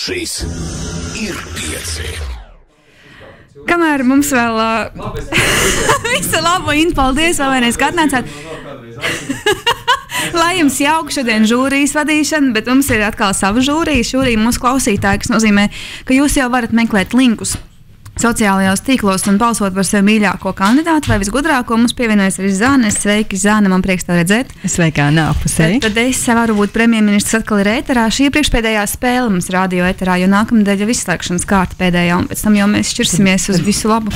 Šis ir 5. Kamēr mums vēl visu labu, Inta, paldies, vēl vienreiz, ka atnācāt. Lai jums jauka šodien žūrijas vadīšana, bet mums ir atkal sava žūrija. Žūrija mūsu klausītāji, kas nozīmē, ka jūs jau varat meklēt linkus sociālajos tīklos un balsot par sevi mīļāko kandidātu vai visgudrāko. Mums pievienojas arī Zāne. Sveiki, Zāne, man prieks tev redzēt. Sveikā, nāpusē. Tad es varu būt premjerministrs atkal ir ēterā. Šī ir priekšpēdējā spēle mums radio ēterā, jo nākamnedēļ jau izslēgšanas kārta pēdējā, un pēc tam jau mēs šķirsimies uz visu labu.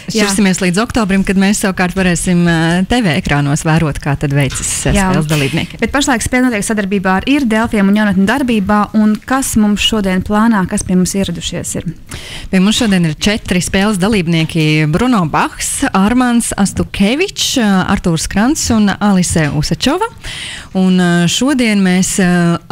Šķirsimies līdz oktobrim, kad mēs savukārt varēsim TV ekrānos vērot, kā tad veicas spēles dalībnieki. Bet pašlaik spēle notiek sadarbībā ar IR, Delfiem un jaunatņu darbībā, un kas mums šodien plānā, kas pie mums ieradušies ir? Pie mums šodien ir 4 spēles dalībnieki – Bruno Bachs, Armāns Astukevičs, Artūrs Krants un Alise Usečova. Un šodien mēs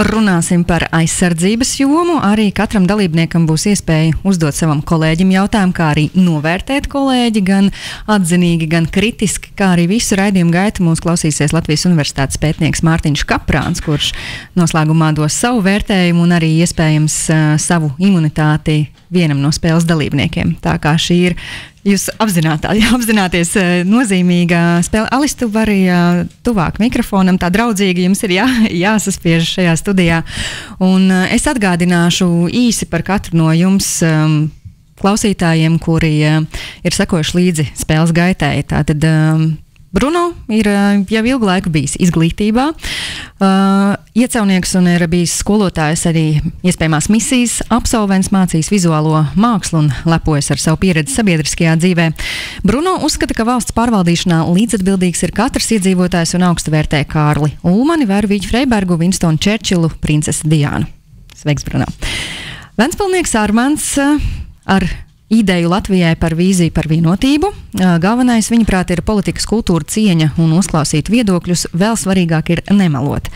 runāsim par aizsardzības jomu. Arī katram dalībniekam būs iespēja uzdot savam kolēģim jautājumu, kā arī novērtēt kolēģi, gan atzinīgi, gan kritiski, kā arī visu raidījumu gaitu mūs klausīsies Latvijas Universitātes pētnieks Mārtiņš Kaprāns, kurš noslēgumā dos savu vērtējumu un arī iespējams savu imunitāti vienam no spēles dalībniekiem. Tā kā šī ir jūs apzināties nozīmīga spēle. Alis, tu vari tuvāk mikrofonam, tā draudzīgi jums ir jāsaspiež šajā studijā. Un es atgādināšu īsi par katru no jums klausītājiem, kuri ir sekojuši līdzi spēles gaitai. Tātad Bruno ir jau ilgu laiku bijis izglītībā, iecavnieks un ir bijis skolotājs arī iespējamās misijas absolvents, mācījis vizuālo mākslu un lepojas ar savu pieredzi sabiedriskajā dzīvē. Bruno uzskata, ka valsts pārvaldīšanā līdzatbildīgs ir katrs iedzīvotājs un augstu vērtē Kārli Ulmani, Vervīģu Freibergu, Winstonu Čerčilu, princesi Diānu. Sveiks, Bruno! Ventspilnieks Armāns ar ideju Latvijai par vīziju par vienotību. Galvenais, viņaprāt, ir politikas kultūra, cieņa un uzklausīt viedokļus. Vēl svarīgāk ir nemelot.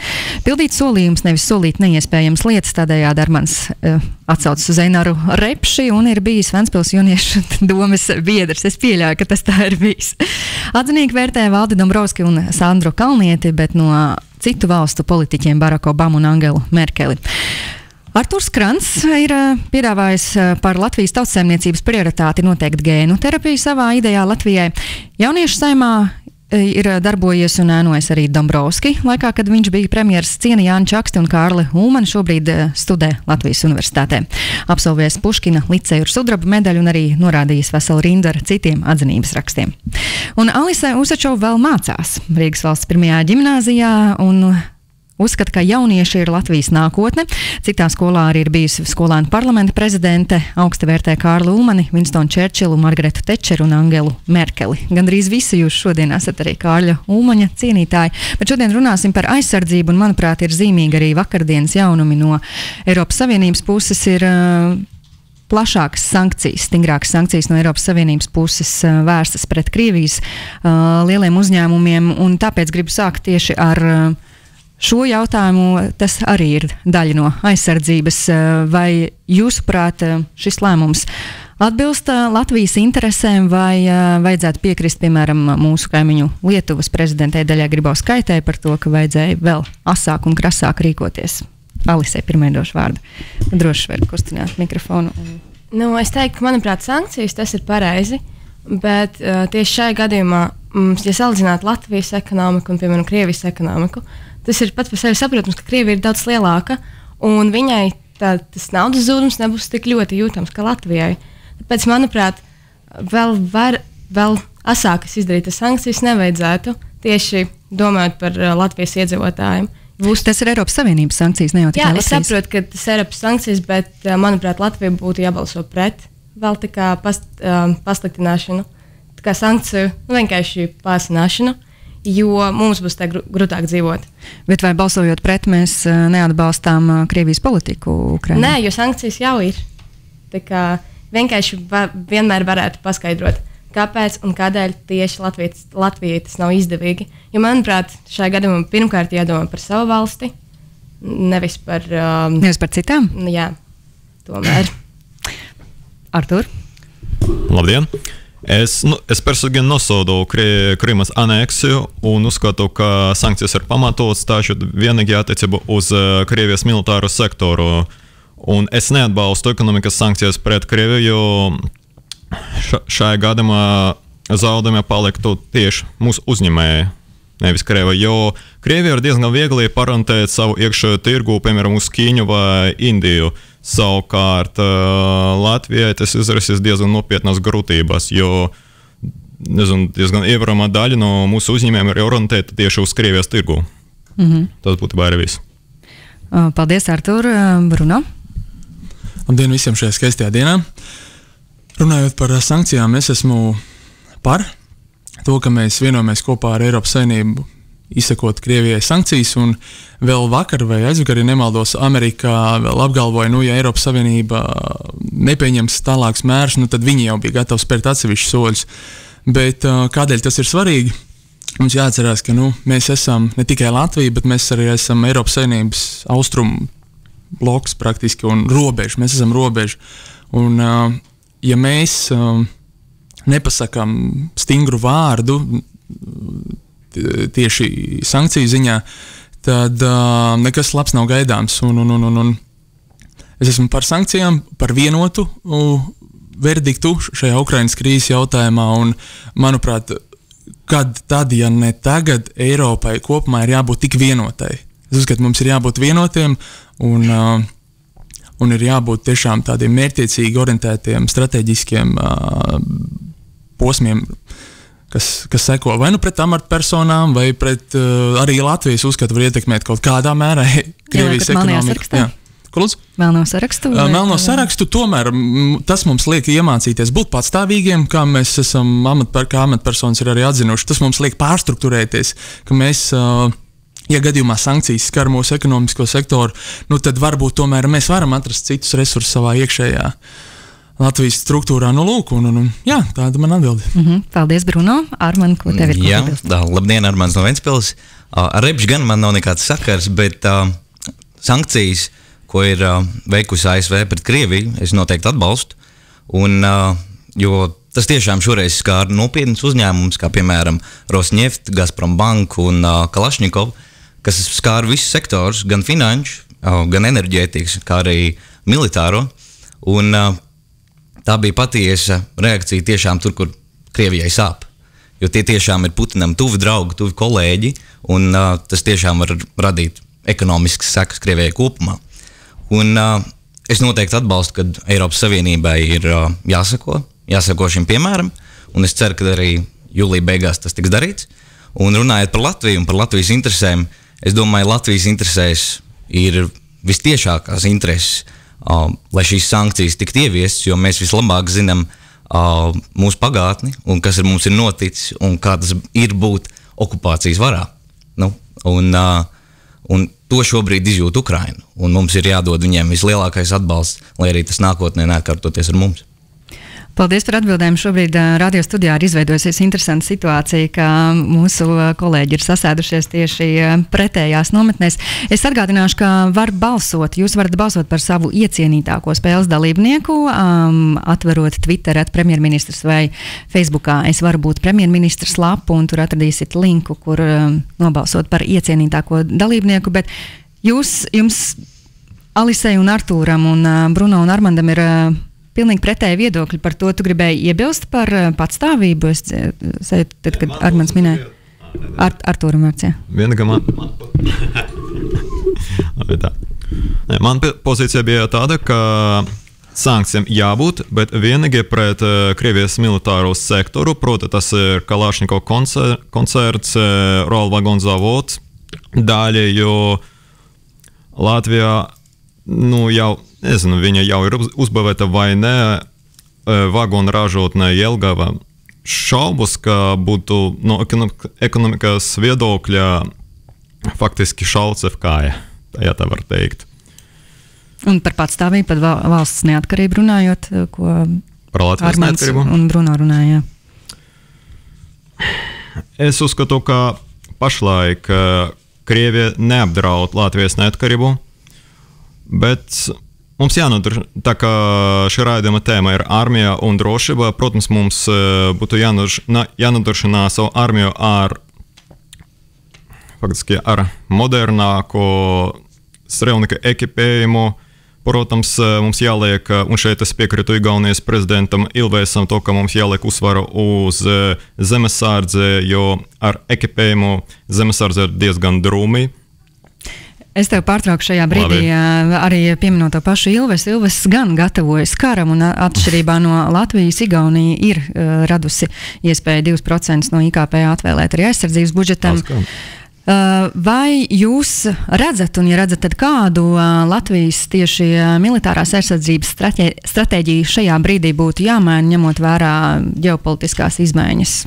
Pildīt solījums, nevis solīt neiespējams lietas, tādējādi Armāns atsaucas uz Einaru Repši un ir bijis Ventspils jauniešu domes biedrs. Es pieļauju, ka tas tā ir bijis. Atzinīgi vērtē Valdi Dombrovski un Sandru Kalnieti, bet no citu valstu politiķiem Baraku Obamu un Angelu Merkeli. Artūrs Krants ir piedāvājis par Latvijas tautsaimniecības prioritāti noteikt gēnu terapiju savā idejā Latvijai. Jauniešu saimā ir darbojies un ēnojas arī Dombrovski, laikā, kad viņš bija premjers, ciena Jāni Čaksti un Kārli Ulmani, šobrīd studē Latvijas Universitātē. Absolvējis Puškina liceju ar sudraba medaļu un arī norādījis veselu rindu ar citiem atzinības rakstiem. Un Alise Usečova vēl mācās Rīgas valsts pirmajā ģimnāzijā un uzskata, ka jaunieši ir Latvijas nākotne. Citā skolā arī ir bijusi skolēnu parlamenta prezidente, augsta vērtē Kārli Ulmani, Winstonu Čerčilu, Margaretu Tečeru un Angelu Merkeli. Gandrīz visi jūs šodien esat arī Kārļa Ulmaņa cienītāji, bet šodien runāsim par aizsardzību un, manuprāt, ir zīmīgi arī vakardienas jaunumi no Eiropas Savienības puses ir plašākas sankcijas, stingrākas sankcijas no Eiropas Savienības puses vērstas pret Krievijas lieliem uzņēmumiem, un tāpēc gribu sākt tieši ar šo jautājumu. Tas arī ir daļa no aizsardzības. Vai jūsuprāt šis lēmums atbilst Latvijas interesēm vai vajadzētu piekrist, piemēram, mūsu kaimiņu Lietuvas prezidentei Daļai Grybauskaitai par to, ka vajadzēja vēl asāk un krasāk rīkoties? Alisei pirmai došu vārdu. Droši var kustināt mikrofonu. Es teiktu, ka, manuprāt, sankcijas tas ir pareizi, bet tieši šajā gadījumā, ja salīdzinātu Latvijas ekonomiku un, piemēram, Krievijas ekonomiku, tas ir pats par sevi saprotams, ka Krievija ir daudz lielāka, un viņai tas naudas zudums nebūs tik ļoti jūtams kā Latvijai. Tāpēc, manuprāt, vēl asākas izdarītas sankcijas nevajadzētu, tieši domājot par Latvijas iedzīvotājiem. Tas ir Eiropas Savienības sankcijas, ne jau tikai Latvijas? Jā, es saprotu, ka tas ir Eiropas sankcijas, bet, manuprāt, Latvija būtu jābalso pret vēl tā kā pasliktināšanu, tā kā sankciju, vienkārši pārsināšanu, jo mums būs tā grūtāk dzīvot. Bet vai balsojot pret, mēs neatbalstām Krievijas politiku Ukrainā? Nē, jo sankcijas jau ir. Tā kā vienkārši vienmēr varētu paskaidrot, kāpēc un kādēļ tieši Latvijai tas nav izdevīgi. Jo, manuprāt, šajā gadījumā pirmkārt jādomā par savu valsti, nevis par citām? Jā, tomēr. Artūr? Labdien! Es personīgi nosaudu Krimas aneksiju un uzskatu, ka sankcijas ir pamatotas, taču vienīgi attiecībā uz Krievijas militāro sektoru. Un es neatbalstu ekonomikas sankcijas pret Krieviju, jo šajā gadījumā zaudējumi paliktu tieši mūsu uzņēmēji, nevis Krievija. Jo Krievija ir diezgan viegli parantēt savu iekšējo tirgu, piemēram, uz Ķīņu vai Indiju. Savukārt Latvijai tas izraisīs diezgan nopietnas grūtības, jo diezgan ievērojama daļa no mūsu uzņēmējiem ir orientēta tieši uz Krievijas tirgu. Tas būtu arī viss. Paldies, Artur. Bruno? Labdien visiem šajā skaistajā dienā. Runājot par sankcijām, es esmu par to, ka mēs vienojamies kopā ar Eiropas Savienību izsekot Krievijai sankcijas, un vēl vakar vai aizvakar, ja nemaldos, Amerikā vēl apgalvoja, ja Eiropas Savienība nepieņems tālākus mērus, tad viņi jau bija gatavi spērt atsevišķus soļus. Bet kādēļ tas ir svarīgi? Mums jāatcerās, ka mēs esam ne tikai Latvija, bet mēs arī esam Eiropas Savienības austrumu bloks praktiski un robeža. Mēs esam robeža. Un, ja mēs nepasakām stingru vārdu tieši sankciju ziņā, tad nekas labs nav gaidāms. Un es esmu par sankcijām, par vienotu verdiktu šajā Ukrainas krīzes jautājumā. Un, manuprāt, tad, ja ne tagad, Eiropai kopumā ir jābūt tik vienotai. Es uzskatu, mums ir jābūt vienotiem un ir jābūt tiešām tādiem mērķtiecīgi orientētiem, strateģiskiem posmiem, kas seko vai pret amatpersonām, vai pret arī Latvijas uzskatu var ietekmēt kaut kādā mērā Krievijas ekonomiku. Melno sarakstu? Melno sarakstu, tomēr tas mums liek iemācīties būt patstāvīgiem, kā mēs esam kā amatpersonas ir arī atzinuši. Tas mums liek pārstruktūrēties, ka mēs, ja gadījumā sankcijas skar mūsu ekonomisko sektoru, tad varbūt tomēr mēs varam atrast citus resursus savā iekšējā Latvijas struktūrā. Jā, tāda man atbilde. Paldies, Bruno. Arman, ko tev ir? Jā, labdien, Armans no Ventspils. Ar Repšu gan man nav nekāds sakars, bet sankcijas, ko ir veikusi ASV pret Krieviju, es noteikti atbalstu. Jo tas tiešām šoreiz skāra nopietnas uzņēmumus, kā piemēram Rosneft, Gazprom Bank un Kalašņikov, kas skāra visus sektorus, gan finanšu, gan enerģētikas, kā arī militāro. Un tā bija patiesa reakcija tiešām tur, kur Krievijai sāp. Jo tie tiešām ir Putinam tuvi draugi, tuvi kolēģi, un tas tiešām var radīt ekonomiskas sekas Krievijai kopumā. Un es noteikti atbalstu, ka Eiropas Savienībai ir jāsako šim piemēram, un es ceru, ka arī jūlija beigās tas tiks darīts. Un runājot par Latviju un par Latvijas interesēm, es domāju, Latvijas interesēs ir vistiešākās intereses, lai šīs sankcijas tiktu ieviestas, jo mēs vislabāk zinām mūsu pagātni un kas mums ir noticis un kā tas ir būt okupācijas varā. Un to šobrīd izjūt Ukraina, un mums ir jādod viņiem vislielākais atbalsts, lai arī tas nākotnē neatkārtoties ar mums. Paldies par atbildēm. Šobrīd radio studijā ir izveidojusies interesanta situācija, ka mūsu kolēģi ir sasēdušies tieši pretējās nometnēs. Es atgādināšu, ka var balsot. Jūs varat balsot par savu iecienītāko spēles dalībnieku, atverot Twitter @premjerministrs vai Facebookā. Es varu būt premjerministrs lapu, un tur atradīsiet linku, kur nobalsot par iecienītāko dalībnieku. Bet jums, Alisei un Artūram un Bruno un Armandam ir pilnīgi pretēji viedokļi par to. Tu gribēji iebilst par patstāvību? Es sajūtu, tad, kad Armands minēja. Artūram vārds, jā. Vienīgā man pozīcija bija tāda, ka sankcijām jābūt, bet vienīgi pret Krievijas militāro sektoru, proti tas ir Kalašņikov koncerts, Roll Vagon Zavods, daļa, jo Latvijā, jau nezinu, viņa jau ir uzbūvēta vai ne, vagonu ražotne Jelgava. Šaubos, ka būtu no ekonomikas viedokļa faktiski šauts kāja, ja tā var teikt. Un par patstāvību, par valsts neatkarību runājot, ko par Latvijas Armands neatkarību un Bruno runāja. Es uzskatu, ka pašlaik Krievija neapdraud Latvijas neatkarību, bet mums jānodrošina, tā kā šī raidījuma tēma ir armija un drošība, protams, mums būtu jānodrošina savu armiju ar modernāko strelnieku ekipējumu, Protams, mums jāliek, un šeit es piekrītu Igaunijas prezidentam Ilvēsam, to, ka mums jāliek uzsvaru uz zemesardzi, jo ar ekipējumu zemesardze ir diezgan drūmi. Es tev pārtraucu šajā brīdī, arī pieminot to pašu Ilves. Ilves gan gatavojas karam, un atšķirībā no Latvijas, Igaunija ir radusi iespēju 2% no IKP atvēlēt arī aizsardzības budžetam. Vai jūs redzat, un ja redzat, tad kādu Latvijas tieši militārās aizsardzības stratēģiju šajā brīdī būtu jāmaina, ņemot vērā ģeopolitiskās izmaiņas?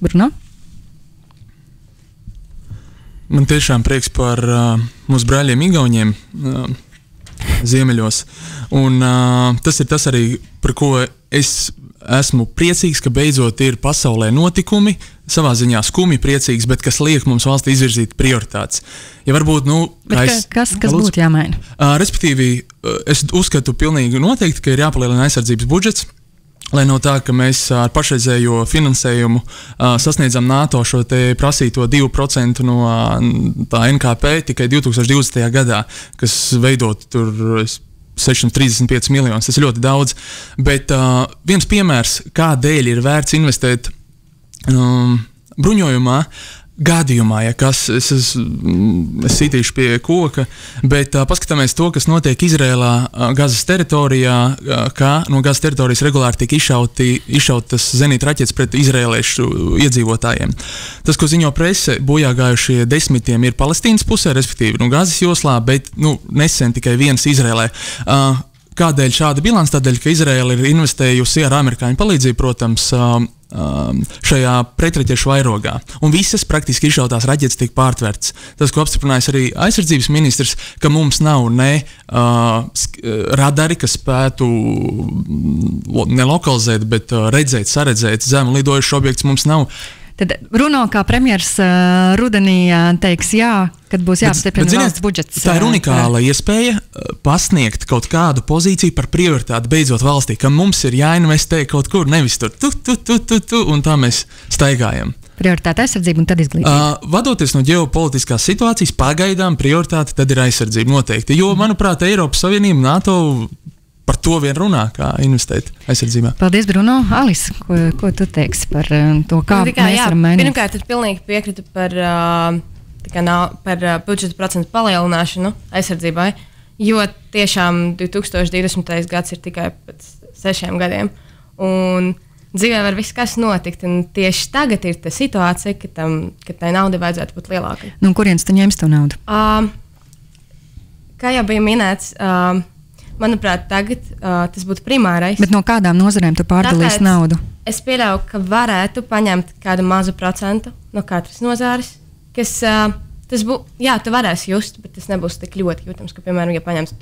Bruno? Man tiešām prieks par mūsu brāļiem Igauniem ziemeļos. Un tas ir tas arī, par ko es esmu priecīgs, ka beidzot ir pasaulē notikumi, savā ziņā skumji priecīgs, bet kas liek mums valstī izvirzīt prioritātes. Ja varbūt, kas būtu jāmaina? Respektīvi, es uzskatu pilnīgi noteikti, ka ir jāpalielina aizsardzības budžets, lai no tā, ka mēs ar pašreizējo finansējumu sasniedzam NATO šo te prasīto 2% no tā NKP tikai 2020. gadā, kas veidot tur 635 miljonus. Tas ir ļoti daudz. Bet viens piemērs, kādēļ ir vērts investēt bruņojumā, gadījumā, ja kas, es sitīšu pie koka, bet paskatāmies to, kas notiek Izrēlā, Gazas teritorijā, kā no Gazas teritorijas regulāri tiek izšautas zenīta raķetes pret izrēliešu iedzīvotājiem. Tas, ko ziņo prese, bojā gājušie 10 ir Palestīnas pusē, respektīvi no Gazas joslā, bet nesen tikai viens Izrēlē. Kādēļ šāda bilance? Tādēļ, ka Izraēla ir investējusi ar amerikāņu palīdzību, protams, šajā pretraķešu vairogā. Un visas praktiski izšautās raķetes tika pārtverts. Tas, ko apstiprinājis arī aizsardzības ministrs, ka mums nav ne radari, kas spētu nelokalizēt, bet redzēt, saredzēt zemu lidojušu objektus, mums nav. Tad Bruno, kā premjers rudenī teiks jā, kad būs jāapstiprina valsts budžets. Tā ir unikāla iespēja pasniegt kaut kādu pozīciju par prioritāti beidzot valstī, ka mums ir jāinvestē kaut kur, nevis tur, un tā mēs staigājam. Prioritāte aizsardzība un tad izglītība. Vadoties no ģeopolitiskās situācijas, pagaidām prioritāte tad ir aizsardzība noteikti, jo, manuprāt, Eiropas Savienība, NATO par to vien runā, kā investēt aizsardzībā. Paldies, Bruno. Alis, ko tu teiksi par to, kā mēs varam mainīt? Pirmkārt, es pilnīgi piekrītu par budžeta procentu palielināšanu aizsardzībai, jo tiešām 2020. gads ir tikai pēc 6 gadiem. Un dzīvē var viss kas notikt, un tieši tagad ir tā situācija, ka tai naudai vajadzētu būt lielākai. Nu, kurienes tu ņemsi to naudu? Kā jau bija minēts, manuprāt, tagad tas būtu primārais. Bet no kādām nozarēm tu pārdalīsi naudu? Es pieļauju, ka varētu paņemt kādu mazu procentu no katras nozares, kas tu varēsi just, bet tas nebūs tik ļoti jūtams, ka, piemēram, ja paņemt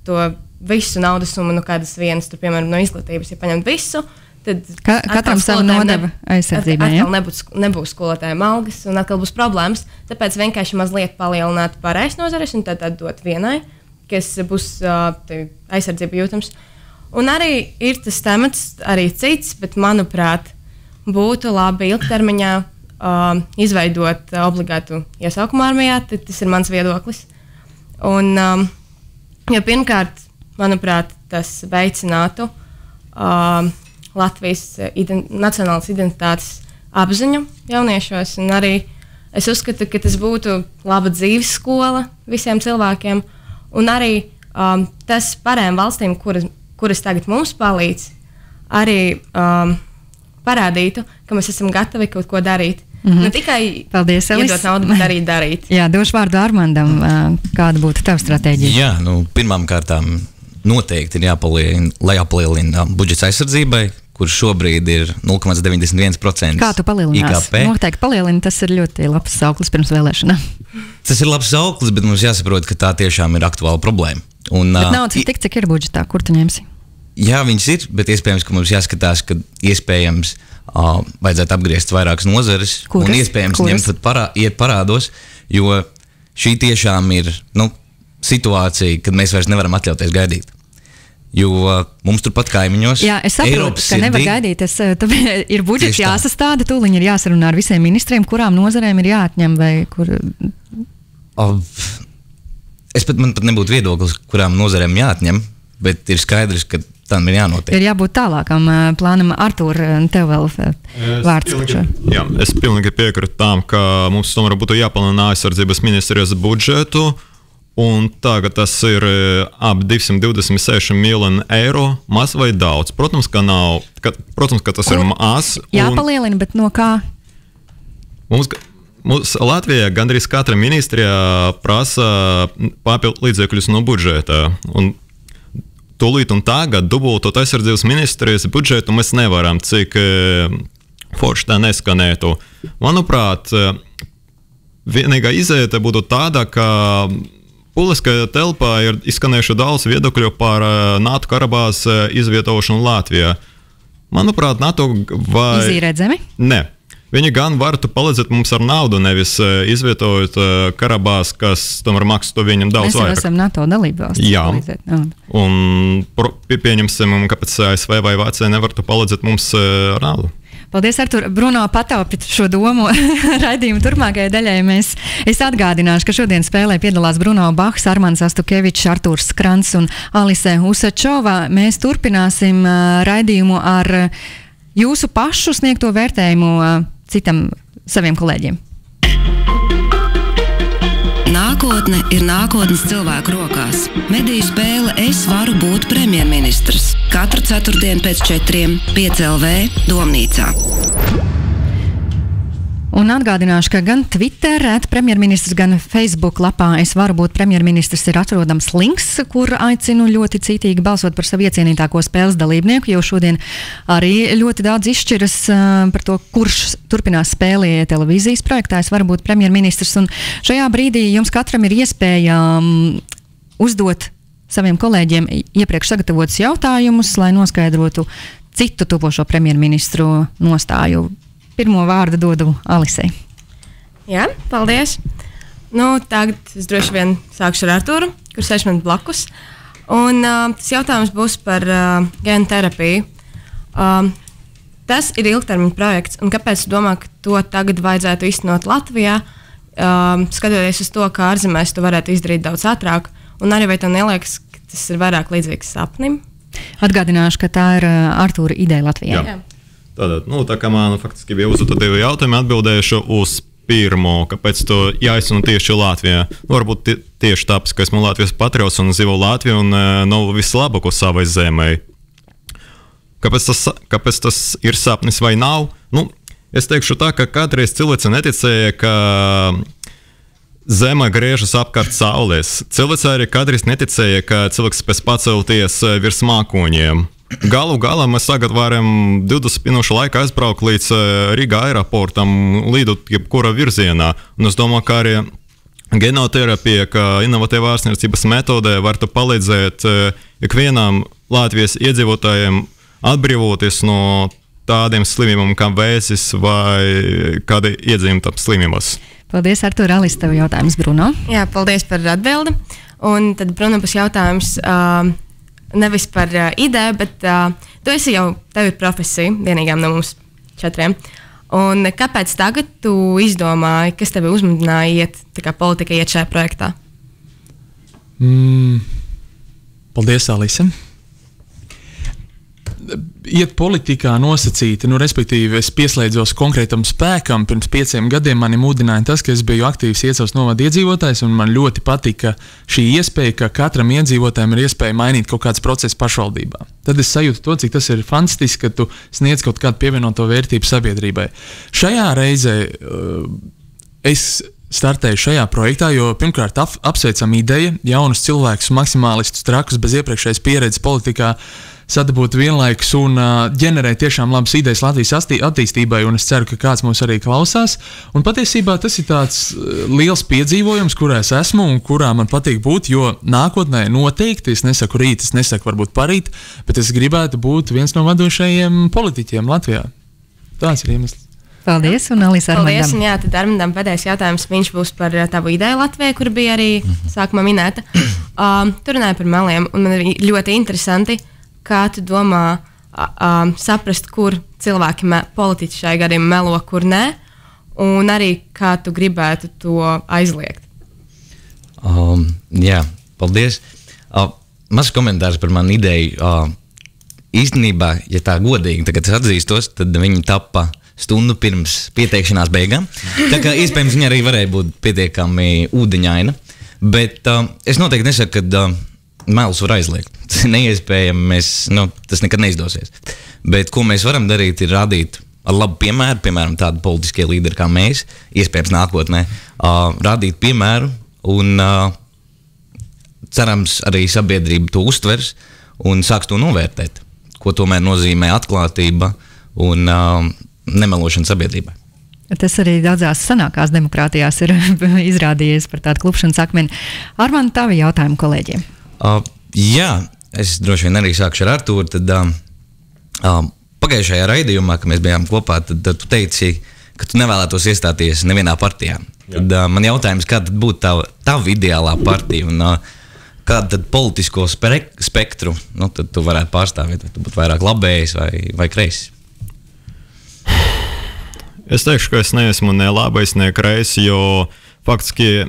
to visu naudas summu no kādas vienas, tur, piemēram, no izglītības, ja paņemt visu, tad katram savu nodevu aizsardzībai. Atkal nebūs skolotājiem algas, un atkal būs problēmas. Tāpēc vienkārši mazliet palielināt pārējais nozares un tad dot vienai, kas būs aizsardzība jūtams. Un arī ir tas temats, arī cits, bet, manuprāt, būtu labi ilgtermiņā izveidot obligātu iesaukumu armijā. Tas ir mans viedoklis. Un, jo pirmkārt, manuprāt, tas veicinātu Latvijas nacionālas identitātes apziņu jauniešos. Un arī es uzskatu, ka tas būtu laba dzīves skola visiem cilvēkiem. Un arī tas pārējām valstīm, kuras tagad mums palīdz, arī parādītu, ka mēs esam gatavi kaut ko darīt. Ne tikai iedot naudu, bet arī darīt. Jā, došu vārdu Armandam. Kāda būtu tava stratēģija? Jā, pirmām kārtām noteikti ir jāpalielina budžets aizsardzībai, kurš šobrīd ir 0,91%. Kā tu palielināsi? IKP. Noteikti palielini, tas ir ļoti labs sauklis pirms vēlēšanām. Tas ir labs sauklis, bet mums jāsaprot, ka tā tiešām ir aktuāla problēma. Bet naudas ir tik, cik ir budžetā, kur tu ņemsi? Jā, viņas ir, bet iespējams, ka mums jāskatās, ka iespējams vajadzētu apgriezt vairākas nozares un iespējams ņemt iet parādos, jo šī tiešām ir situācija, kad mēs vairs nevaram atļauties gaidīt. Jo mums turpat kaimiņos jā, es saprotu, ka nevar gaidīt. Ir budžets jāsastāda, tūliņ ir jāsarunā ar visiem ministriem, kurām nozarēm ir jāatņem vai kur. Man pat nebūtu viedoklis, kurām nozarēm jāatņem, bet ir skaidrs, ka tam ir jānotiek. Ir jābūt tālākam plānam. Artūr, tev vēl vārds par šo. Jā, es pilnīgi piekrītu tam, ka mums tomēr būtu jāpalielina aizsardzības ministrijas budžetu, un tagad tas ir ap 226 miljoni eiro, maz vai daudz. Protams, ka nav, protams, ka tas ir maz. Jāpalielina, bet no kā? Mums Latvijā gandrīz katra ministrijā prasa papildu līdzekļus no budžeta. Un tūlīt un tagad dubultot aizsardzības ministrijas budžetu mēs nevaram, cik forši tā neskanētu. Manuprāt, vienīgā izēja būtu tāda, ka publiskajā telpā ir izskanējuši daudz viedokļu par NATO Karabahas izvietošanu Latvijā. Manuprāt, NATO vai... Izīredzami? Ne. Viņi gan varētu palīdzēt mums ar naudu, nevis izvietojot Karabahas, kas tomēr maksā to viņam daudz vairāk. Mēs esam NATO dalībvalstis. Jā, un pieņemsim, kāpēc ASV vai Vācija nevarētu palīdzēt mums ar naudu. Paldies, Artur. Bruno, pataupi šo domu raidījumu turpmākajai daļai. Es atgādināšu, ka šodien spēlē piedalās Bruno Bahs, Armāns Astukevičs, Artūrs Krants un Alise Usačova. Mēs turpināsim raidījumu ar jūsu pašu sniegto vērtējumu citam saviem kolēģiem. Nākotne ir nākotnes cilvēku rokās. Mediju spēle Es varu būt premjerministrs. Katru ceturtdienu pēc 4 5LV Domnīcā. Un atgādināšu, ka gan Twitter, premjerministrs, gan Facebook lapā Es varu būt premjerministrs ir atrodams links, kur aicinu ļoti cītīgi balsot par savu iecienītāko spēles dalībnieku, jo šodien arī ļoti daudz izšķiras par to, kurš turpinās spēlē televīzijas projektā Es varu būt premjerministrs. Un šajā brīdī jums katram ir iespēja uzdot saviem kolēģiem iepriekš sagatavotus jautājumus, lai noskaidrotu citu topošo premjerministru nostāju. Pirmo vārdu dodu Alisei. Jā, paldies. Tagad es droši vien sākšu ar Artūru, kurš sēž man blakus. Un tas jautājums būs par gēnu terapiju. Tas ir ilgtermiņa projekts, un kāpēc tu domā, ka to tagad vajadzētu īstenot Latvijā, skatoties uz to, kā ārzemēs to varētu izdarīt daudz ātrāk, un arī vai tev neliekas, ka tas ir vairāk līdzīgs sapnim? Atgādināšu, ka tā ir Artūra ideja Latvijā. Jā. Tātad, tā kā man faktiski bija uzdota 2 jautājumi, atbildēšu uz pirmo, kāpēc to jāizsuna tieši Latvijā. Varbūt tieši tāpēc, ka esmu Latvijas patriots un dzīvo Latviju un nav vislabāko savai zemē. Kāpēc tas ir sapnis vai nav? Es teikšu tā, ka kādreiz cilvēks neticēja, ka Zeme griežas apkārt Saules. Cilvēks arī kādreiz neticēja, ka cilvēks spēs pacelties virs mākoņiem. Galu galā mēs tagad varam 20 minūšu laikā aizbraukt līdz Rīgā aeroportam, lidot jebkurā virzienā. Un es domāju, ka arī genoterapija, kā inovatīva ārstniecības metode, var palīdzēt ikvienam Latvijas iedzīvotājiem atbrīvoties no tādiem slimībām kā vēzis vai kāda iedzimta slimības. Paldies, Artūr. Alis, tev jautājums, Bruno. Jā, paldies par atbildi. Un tad Bruno būs jautājums nevis par ideju, bet tu esi jau, tev ir profesija, vienīgām no mums 4. Un kāpēc tagad tu izdomāji, kas tevi uzmundināja iet politika iet šajā projektā? Paldies, Alise. Iet politikā nosacīti, respektīvi es pieslēdzos konkrētam spēkam. Pirms 5 gadiem mani mudināja tas, ka es biju aktīvs Iecavas novada iedzīvotājs, un man ļoti patika šī iespēja, ka katram iedzīvotājam ir iespēja mainīt kaut kāds process pašvaldībā. Tad es sajūtu to, cik tas ir fantastiski, ka tu sniedz kaut kādu pievienoto vērtību sabiedrībai. Šajā reizē es startēju šajā projektā, jo pirmkārt apsveicam ideja, jaunus cilvēkus, maksimālistus, trakus bez iepriekšējas pieredzes politikā sadabūt vienlaikus un ģenerēt tiešām labas idejas Latvijas attīstībai, un es ceru, ka kāds mūs arī klausās. Un patiesībā tas ir tāds liels piedzīvojums, kurā es esmu un kurā man patīk būt, jo nākotnē noteikti, es nesaku rīt, es nesaku varbūt parīt, bet es gribētu būt viens no vadošajiem politiķiem Latvijā. Tāds ir iemesls. Paldies, un Alisa Armandam. Paldies, un jā, tad Armandam pēdējais jautājums, viņš būs par tavu ideju Latvijai, kur bija arī sākumā minēta. Tu runāji par meliem, un man ir ļoti interesanti, kā tu domā saprast, kur cilvēki, politiķi šajā gadījumā melo, kur nē, un arī kā tu gribētu to aizliegt? Jā, paldies. Mazs komentārs par manu ideju. Īstenībā, ja tā godīgi tagad atzīstos, tad viņi tappa stundu pirms pieteikšanās beigām. Tā kā iespējams viņa arī varēja būt pietiekami ūdeņaina. Bet es noteikti nesaku, ka melus var aizliegt. Tas ir neiespējami, tas nekad neizdosies. Bet ko mēs varam darīt, ir rādīt ar labu piemēru, piemēram, tādu politiskie līderi kā mēs, iespējams nākotnē, rādīt piemēru un cerams arī sabiedrība to uztvers un sāks to novērtēt, ko tomēr nozīmē atklātība un nemelošana sabiedrībai. Tas arī daudzās senākās demokrātijās ir izrādījies par tādu klupšanas akmeni. Armand, tavi jautājumi kolēģiem? Jā, es droši vien arī sākšu ar Artūru. Tad pagājušajā raidījumā, kad mēs bijām kopā, tad tu teici, ka tu nevēlētos iestāties nevienā partijā. Tad man jautājums, kāda būtu tava ideālā partija un kādu tad politisko spektru tad tu varētu pārstāvēt? Vai tu būtu vairāk labējs vai kreis? Es teikšu, ka es neesmu ne labais, ne kreis, jo faktiski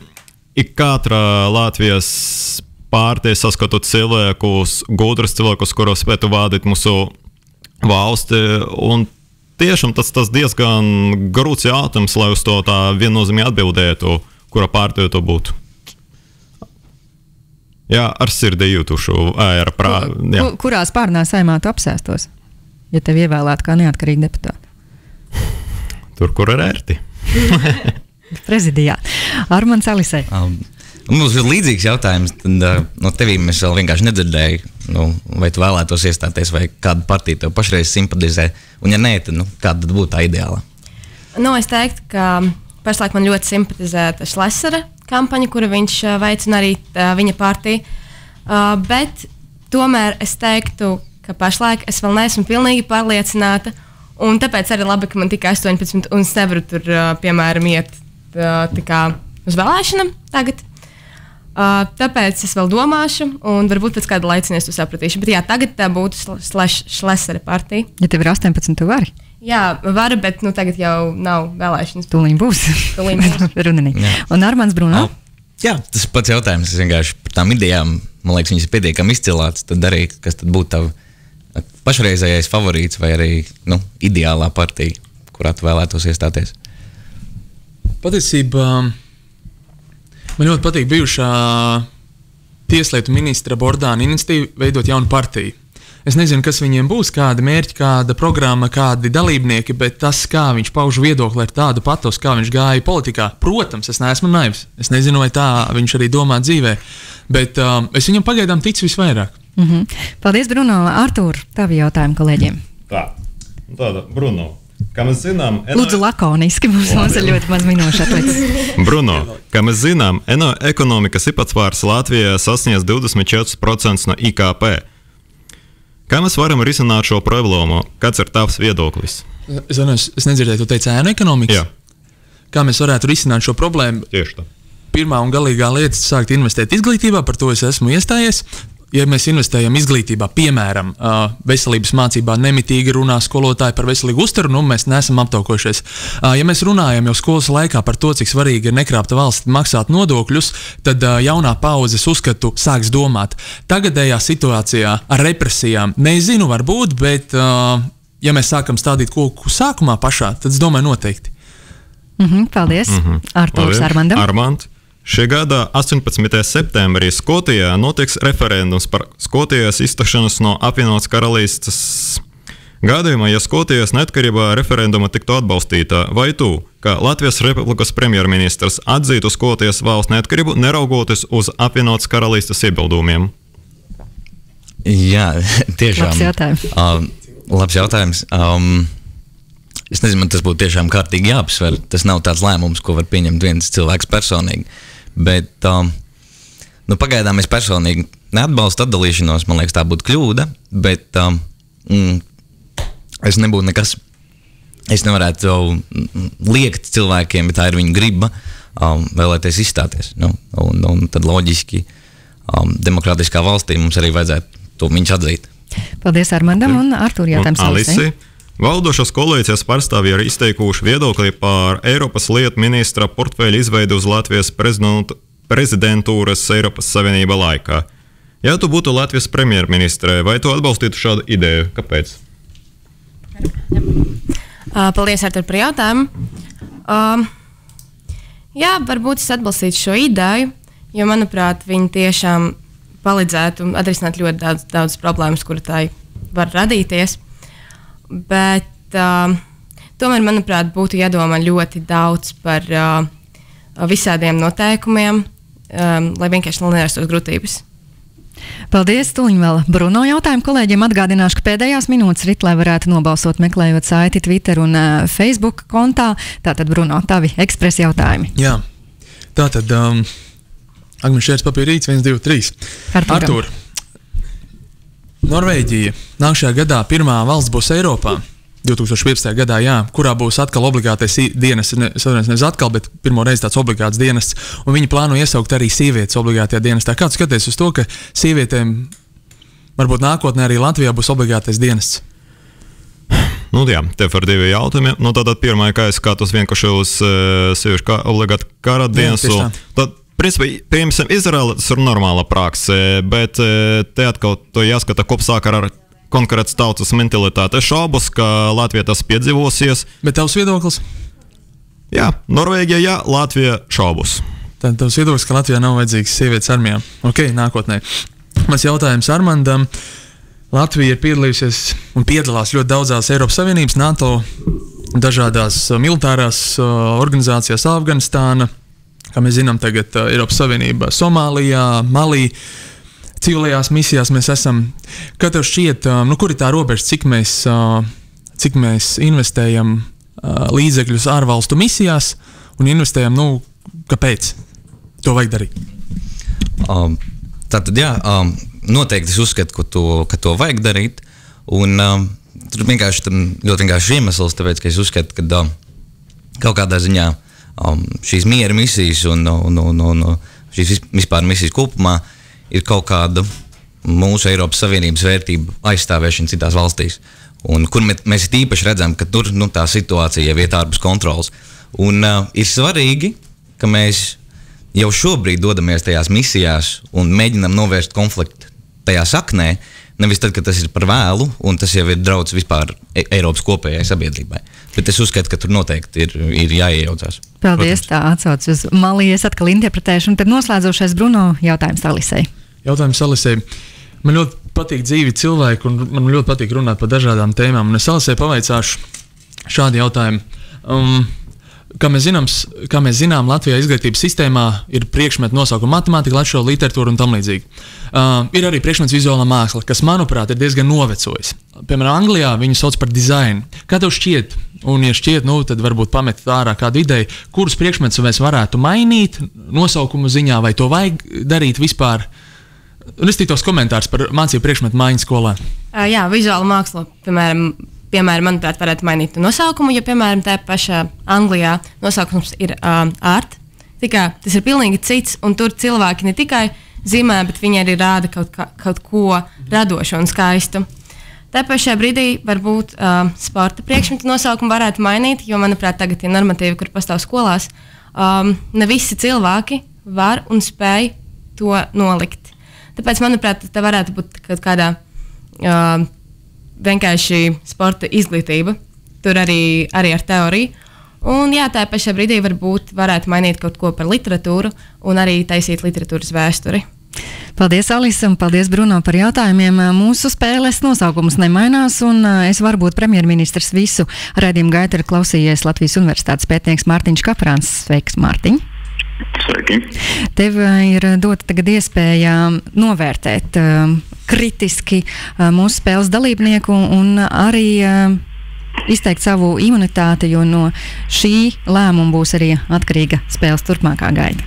ik katra Latvijas partija saskatu cilvēkus, gudrus cilvēkus, kuros spētu vādīt mūsu valsti. Un tiešām tas diezgan grūts jautājums, lai uz to tā viennozīmīgi atbildētu, kura partija to būtu. Jā, ar sirdī jūtušu, ar prātu. Kurā spārnā saimā tu apsēstos, ja tev ievēlētu kā neatkarīgi deputāti? Tur, kur ir ērti. Prezidijā. Armands Alisē. Mums ir līdzīgs jautājums, tad no tevīm es vēl vienkārši nedzirdēju, vai tu vēlētos iestāties, vai kādu partiju tev pašreiz simpatizē, un ja nē, tad kāda būtu tā ideāla? Es teiktu, ka pašlaik man ļoti simpatizē Šlesera kampaņa, kura viņš veicina arī viņa partija, bet tomēr es teiktu, ka pašlaik es vēl neesmu pilnīgi pārliecināta, un tāpēc arī labi, ka man tikai 18 un es nevaru tur, piemēram, iet uz vēlēšanām tagad. Tāpēc es vēl domāšu, un varbūt pēc kāda laicina es to sapratīšu. Bet jā, tagad tā būtu Šlesera partija. Ja tev ir 18, tu vari? Jā, varu, bet tagad jau nav vēlēšanas. Tūlīt būs. Runanī. Un Armands Bruno? Jā, tas pats jautājums. Es vienkārši par tām idejām, man liekas, viņas ir pietiekami izcilāts. Tad arī, kas tad būtu tavu pašreizējais favorīts vai arī ideālā partija, kurā tu vēlētos iestāties? Patiesībā man ļoti patīk bijušā tieslietu ministra Bordāna iniciatīva veidot jaunu partiju. Es nezinu, kas viņiem būs, kāda mērķa, kāda programma, kādi dalībnieki, bet tas, kā viņš pauž viedokli ar tādu patos, kā viņš gāja politikā. Protams, es neesmu naivs. Es nezinu, vai tā viņš arī domā dzīvē, bet es viņam pagaidām ticu visvairāk. Paldies, Bruno. Artūr, tavi jautājumi kolēģiem. Tāda, Bruno. Kā mēs zinām, Lūdzu, lakoniski, mums ir ļoti maz minūšu atlicis. Bruno, kā mēs zinām, ekonomikas īpatsvars Latvijā sasniedz 24% no IKP. Kā mēs varam risināt šo problēmu? Kāds ir tavs viedoklis? Es nedzirdēju, tu teici ēnu ekonomikas? Jā. Kā mēs varētu risināt šo problēmu? Tieši tā. Pirmā un galīgā lieta ir sākt investēt izglītībā, par to es esmu iestājies. Ja mēs investējam izglītībā, piemēram, veselības mācībā, nemitīgi runā skolotāji par veselīgu uzturu, mēs neesam aptaukojušies. Ja mēs runājam jau skolas laikā par to, cik svarīgi ir nekrāpta valsts maksāt nodokļus, tad jaunā paudze, es uzskatu, sāks domāt. Tagadējā situācijā ar represijām nezinu, varbūt, bet ja mēs sākam stādīt koku sākumā pašā, tad es domāju noteikti. Paldies. Artūrs Armandam. Armand. Šī gada 18. septembrī Skotijā notiks referendums par Skotijas izstāšanos no apvienotās karalistes. Gadījumā, ja Skotijas neatkarībā referenduma tiktu atbalstīta, vai tu, kā Latvijas Republikas premjerministrs, atzītu Skotijas valsts neatkarību, neraugoties uz apvienotās karalistes iebildumiem? Jā, tiešām. Labs jautājums. Labs jautājums. Es nezinu, man tas būtu tiešām kārtīgi jāapsver. Tas nav tāds lēmums, ko var pieņemt viens cilvēks personīgi. Bet pagaidām es personīgi neatbalstu atdalīšanos. Man liekas, tā būtu kļūda. Bet es nebūtu nekas. Es nevarētu liekt cilvēkiem, bet tā ir viņu griba vēlēties izstāties. Un tad loģiski demokrātiskā valstī mums arī vajadzētu to viņš atzīt. Paldies Armandam un Artūr jautājums Alisei. Valdošās koalīcijas pārstāvji ir izteikuši viedokli par Eiropas lietu ministra portfeļu izveidu uz Latvijas prezidentūras Eiropas Savienība laikā. Ja tu būtu Latvijas premjerministre, vai tu atbalstītu šādu ideju? Kāpēc? Paldies, Artur, par jautājumu. Jā, varbūt es atbalstītu šo ideju, jo, manuprāt, viņi tiešām palīdzētu atrisināt ļoti daudz problēmas, kuru tā var radīties. Bet tomēr, manuprāt, būtu jādomā ļoti daudz par visādiem noteikumiem, lai vienkārši nerastos grūtības. Paldies, tūliņ vēl Bruno jautājumu kolēģiem. Atgādināšu, ka pēdējās minūtes rit, lai varētu nobalsot, meklējot saiti Twitter un Facebook kontā. Tātad, Bruno, tavi ekspresa jautājumi. Jā, tātad Agnes Šērs papīrīts 1, 2, 3. Artur, Norvēģija nākšajā gadā pirmā valsts būs Eiropā. 2015. gadā, jā, kurā būs atkal obligātais dienests, nevis atkal, bet pirmo reizi tāds obligāts dienests, un viņi plāno iesaukt arī sievietes obligātajā dienestā. Kāds skaties uz to, ka sievietēm varbūt nākotnē arī Latvijā būs obligātais dienests? Nu, jā, te var divi jautājumi. Nu, tātad pirmā, kā es skatos vienkārši uz sieviešu obligātu kara dienestu. Tad, principā, piemēram, Izraela tas ir normāla prakse, bet te atkal to jāskata kopsākar ar konkrēts tautas mentalitāte. Es šaubos, ka Latvija tas piedzīvosies. Bet tavs viedoklis? Jā, Norvēģija, jā, Latvija šaubos. Tad tavs viedoklis, ka Latvijā nav vajadzīgas sievietes armijā. Ok, nākotnē. Mans jautājums Armandam. Latvija ir piedalījusies un piedalās ļoti daudzās Eiropas Savienības, NATO, dažādās militārās organizācijās, Afganistāna, kā mēs zinām tagad Eiropas Savienība Somālijā, Malī. Civilajās misijās mēs esam. Kā tev šķiet, kur ir tā robeža, cik mēs investējam līdzekļus ārvalstu misijās un investējam, kāpēc to vajag darīt? Tātad, jā, noteikti es uzskatu, ka to vajag darīt. Un tur vienkārši ļoti vienkārši iemesls, tāpēc, ka es uzskatu, ka kaut kādā ziņā šīs miera misijas un šīs vispār misijas kopumā ir kaut kāda mūsu Eiropas Savienības vērtība aizstāvēšana citās valstīs. Un kur mēs īpaši redzam, ka tur tā situācija jau iet ārpus kontrolas. Un ir svarīgi, ka mēs jau šobrīd dodamies tajās misijās un mēģinam novērst konfliktu tajā saknē, nevis tad, kad tas ir par vēlu un tas jau ir draudz vispār Eiropas kopējai sabiedrībai. Bet es uzskatu, ka tur noteikti ir jāiejaucās. Paldies, tā atsauc uz Malī, es atkal interpretēšu. Un tad noslēdzošais Bruno jautājums Alisei. Jautājums Alisei. Man ļoti patīk dzīvi cilvēki un man ļoti patīk runāt par dažādām tēmām. Un es Alisei pavaicāšu šādu jautājumu. Kā mēs zinām, Latvijā izglītības sistēmā ir priekšmeti nosaukuma matemātika, latviešu literatūra un tam līdzīgi. Ir arī priekšmets vizuālā māksla, kas, manuprāt, ir diezgan novecojis. Piemēram, Anglijā viņu sauc par dizainu. Kā tev šķiet? Un, ja šķiet, tad varbūt pamet ārā kādu ideju, kurus priekšmetus mēs varētu mainīt nosaukumu ziņā, vai to vajag darīt vispār? Un es tītos komentārus par mācību priekšmetu maiņu skolā. Jā, vizuāla māksla, piemēram, manuprāt, varētu mainīt nosaukumu, jo, piemēram, tā pašā Anglijā nosaukums ir art. Tas ir pilnīgi cits, un tur cilvēki ne tikai zīmē, bet viņi arī rāda kaut ko radošu un skaistu. Tā pašā brīdī varbūt sporta priekšmetu nosaukumu varētu mainīt, jo, manuprāt, tagad ir normatīvi, kur pastāv skolās. Ne visi cilvēki var un spēj to nolikt. Tāpēc, manuprāt, tā varētu būt kaut kādā vienkārši sporta izglītība, tur arī ar teoriju. Un jā, tā pašā brīdī varētu mainīt kaut ko par literatūru un arī taisīt literatūras vēsturi. Paldies, Alisa, un paldies, Bruno, par jautājumiem. Mūsu spēles nosaukums nemainās, un es varu būt premjerministrs visu raidījumu gaitu ir klausījies Latvijas Universitātes pētnieks Mārtiņš Kaprāns. Sveiks, Mārtiņ! Sveiki! Tev ir dota tagad iespēja novērtēt kritiski mūsu spēles dalībnieku un arī izteikt savu imunitāti, jo no šī lēmuma būs arī atkarīga spēles turpmākā gaita.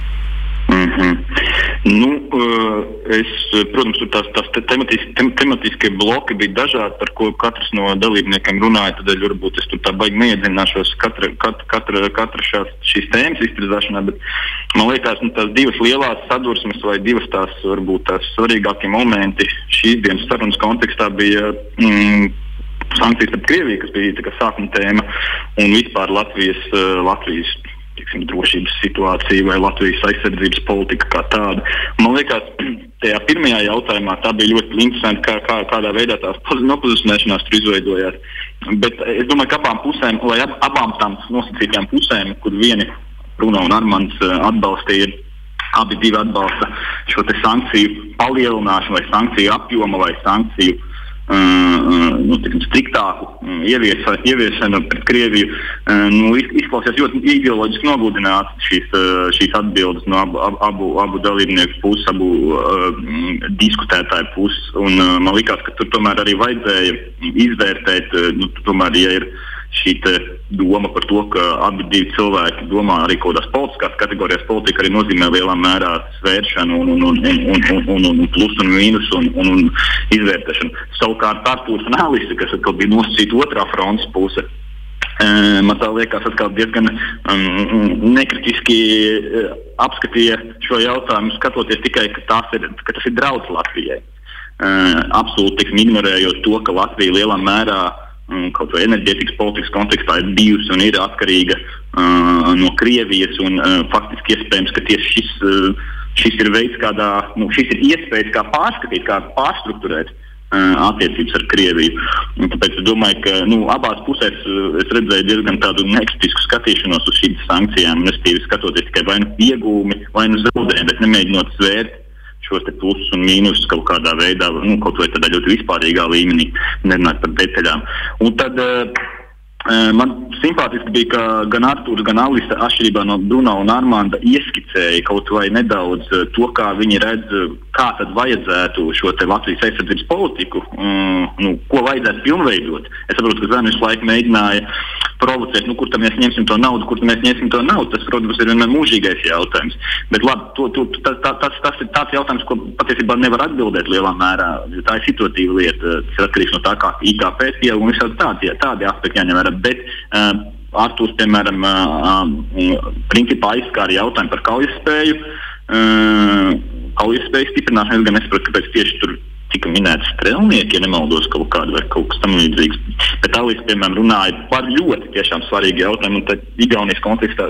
Protams, tās tematiskie bloki bija dažādi, par ko katrs no dalībniekiem runāja, tādēļ varbūt es tur tā baigi neiedzināšos katra šīs tēmas izstrādāšanā, bet man liekas, tās divas lielās sadursmes vai divas tās svarīgākie momenti šīs dienas sarunas kontekstā bija sankcijas pret Krieviju, kas bija tā kā sākuma tēma, un vispār Latvijas drošības situācija vai Latvijas aizsardzības politika kā tāda. Man liekas, tajā pirmajā jautājumā tā bija ļoti interesanti, kādā veidā tās nopozicionēšanās tur izveidojās. Bet es domāju, ka abām pusēm, vai abām tām nosacītajām pusēm, kur vieni Bruno un Armands atbalstīja, abi divi atbalsta šo te sankciju palielināšanu vai sankciju apjoma vai sankciju striktāku ieviešanu pret Krieviju. Izklausās ļoti ideoloģiski nogludināti šīs atbildes no abu dalībnieku puses, abu diskutētāju puses. Un man likās, ka tur tomēr arī vajadzēja izvērtēt, tomēr, ja ir šī doma par to, ka abi divi cilvēki domā arī kaut kādās politiskās kategorijās. Politika arī nozīmē lielā mērā svēršanu un plus un mīnus un izvērtēšanu. Savukārt Artūrs un Alise, kas atkal bija nosacīta otrā frontes puse, man tā liekas atkal diezgan nekritiski apskatīja šo jautājumu, skatoties tikai, ka tas ir draudz Latvijai. Absolūti ignorējot to, ka Latvija lielā mērā kaut vai enerģētikas politikas kontekstā ir bijusi un ir atkarīga no Krievijas un faktiski iespējams, ka tieši šis ir veids, šis ir iespējas kā pārskatīt, kā pārstrukturēt attiecības ar Krieviju. Un tāpēc es domāju, ka abās pusēs es redzēju diezgan tādu nekritisku skatīšanos uz šīm sankcijām, respektīvi skatoties tikai vai nu iegūmi, vai nu zaudējumi, bet nemēģinot svērt šos te plusus un mīnus kaut kādā veidā, kaut vai tādā ļoti vispārīgā līmenī, nerunāt par detaļām. Un tad man simpātiski bija, ka gan Artūrs, gan Alise atšķirībā no Bruno un Armanda ieskicēja kaut vai nedaudz to, kā viņi redz, kā tad vajadzētu šo te Latvijas aizsardzības politiku, ko vajadzētu pilnveidot. Es saprotu, ka Zvaigznes visu laiku mēģināja provocēt, kur tad mēs ņemsim to naudu, kur tad mēs ņemsim to naudu. Tas, protams, ir vienmēr mūžīgais jautājums. Bet labi, tas ir tāds jautājums, ko patiesībā nevar atbildēt lielā mērā. Tā ir situatīva lieta. Tas ir atkarīgs no tā, kā IKP pieaug un visādi tādi aspekti jāņem vērā. Bet Artūrs, piemēram, principā aizskāra jautājumu par kaujaspēju. Kaujaspēju stiprināšanu es gan nesaprotu, kāpēc tieši tur tika minēti strelnieki, ja nemaldos kaut kādu vai kaut kas tam līdzīgs. Bet Alise, piemēram, runāja par ļoti tiešām svarīgu jautājumu, un tad Igaunijas kontekstā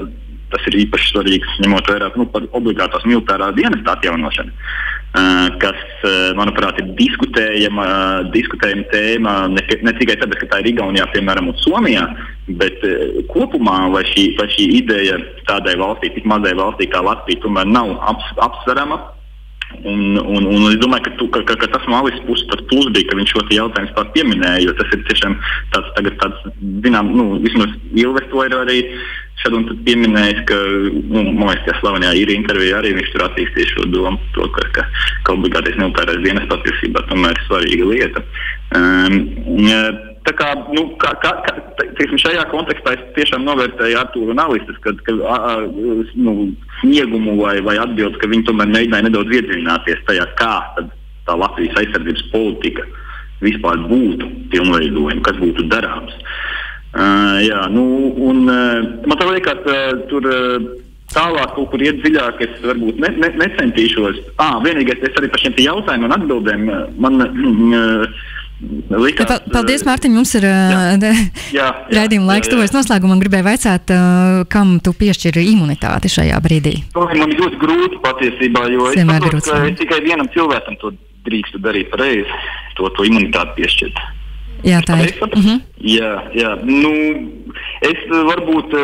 tas ir īpaši svarīgs, ņemot vērā par obligātās militārā dienesta atjaunošanu, kas, manuprāt, ir diskutējama tēma ne tikai tāpēc, ka tā ir Igaunijā, piemēram, un Somijā, bet kopumā, vai šī ideja tādai valstī, tik mazai valstī kā Latvija, tomēr nav apsverama. Un es domāju, ka tas no Alises puses tas plus bija, ka viņš šo jautājumu tā pieminēja, jo tas ir tiešām tāds zinām, vismaz Ilves to ir arī šad un tad pieminējis, ka, man liekas, ka slavenajā ir intervijā arī viņš tur attīstīja šo domu, to, ka obligātais militārais dienests patiesībā tomēr ir svarīga lieta. Tā kā, šajā kontekstā es tiešām novērtēju Artūru un Alises, kad sniegumu vai atbildes, ka viņi tomēr mēģināja nedaudz iedziļināties tajā, kā tad tā Latvijas aizsardzības politika vispār būtu pilnveidojama, kas būtu darāms. Man tā liekas, tur tālāk kaut kur iet dziļāk, es varbūt necentīšos. Vienīgais, es arī par šiem jautājumiem un atbildēm, Paldies, Mārtiņ, mums ir raidījuma laiks tuvojas noslēgumam. Gribēju vaicāt, kam tu piešķiri imunitāti šajā brīdī? Man ir ļoti grūti patiesībā, jo es saprotu, ka tikai vienam cilvēkam to drīkstu darīt pareizi, to imunitāti piešķirt. Jā, tā ir. Jā. Es varbūt,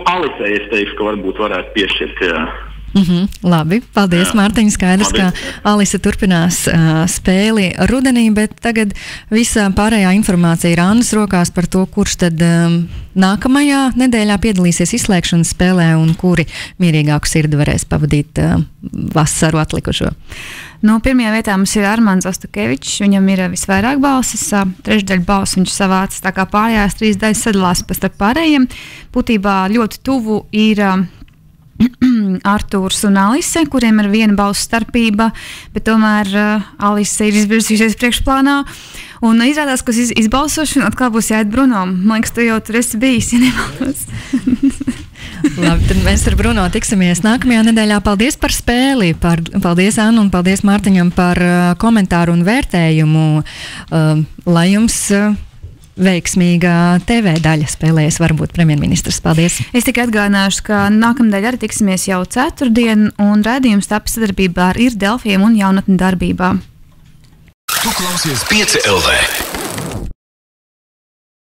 Alisei es teikšu, ka varbūt varētu piešķirt, jā. Labi, paldies, Mārtiņ. Skaidrs, ka Alise turpinās spēli rudenī, bet tagad visa pārējā informācija ir Annas rokās par to, kurš tad nākamajā nedēļā piedalīsies izslēgšanas spēlē un kuri mierīgāku sirdi varēs pavadīt vasaru atlikušo. Pirmajā vietā mums ir Armands Ostakevičs, viņam ir visvairāk balsis, trešdaļa balss viņš savāca, tā kā pārējās 3 daļas sadalās starp pārējiem. Būtībā ļoti tuvu ir Artūrs un Alise, kuriem ir 1 balsu starpība, bet tomēr Alise ir izvirzījusies priekšplānā. Un izrādās, ka izbalsošana atkal būs jāiet Bruno. Man liekas, tu jau tur esi bijis, ja nemaldos. Labi, tad mēs ar Bruno tiksimies nākamajā nedēļā. Paldies par spēli, paldies Annu un paldies Mārtiņam par komentāru un vērtējumu. Lai jums veiksmīga TV daļa spēlējas varbūt premjerministrs. Paldies! Es tikai atgādināšu, ka nākamnedēļ arī tiksimies jau ceturtdien, un raidījums taps sadarbībā ar Ir Delfiem un Jaunatni darbībā. Tu klausies 5 LV.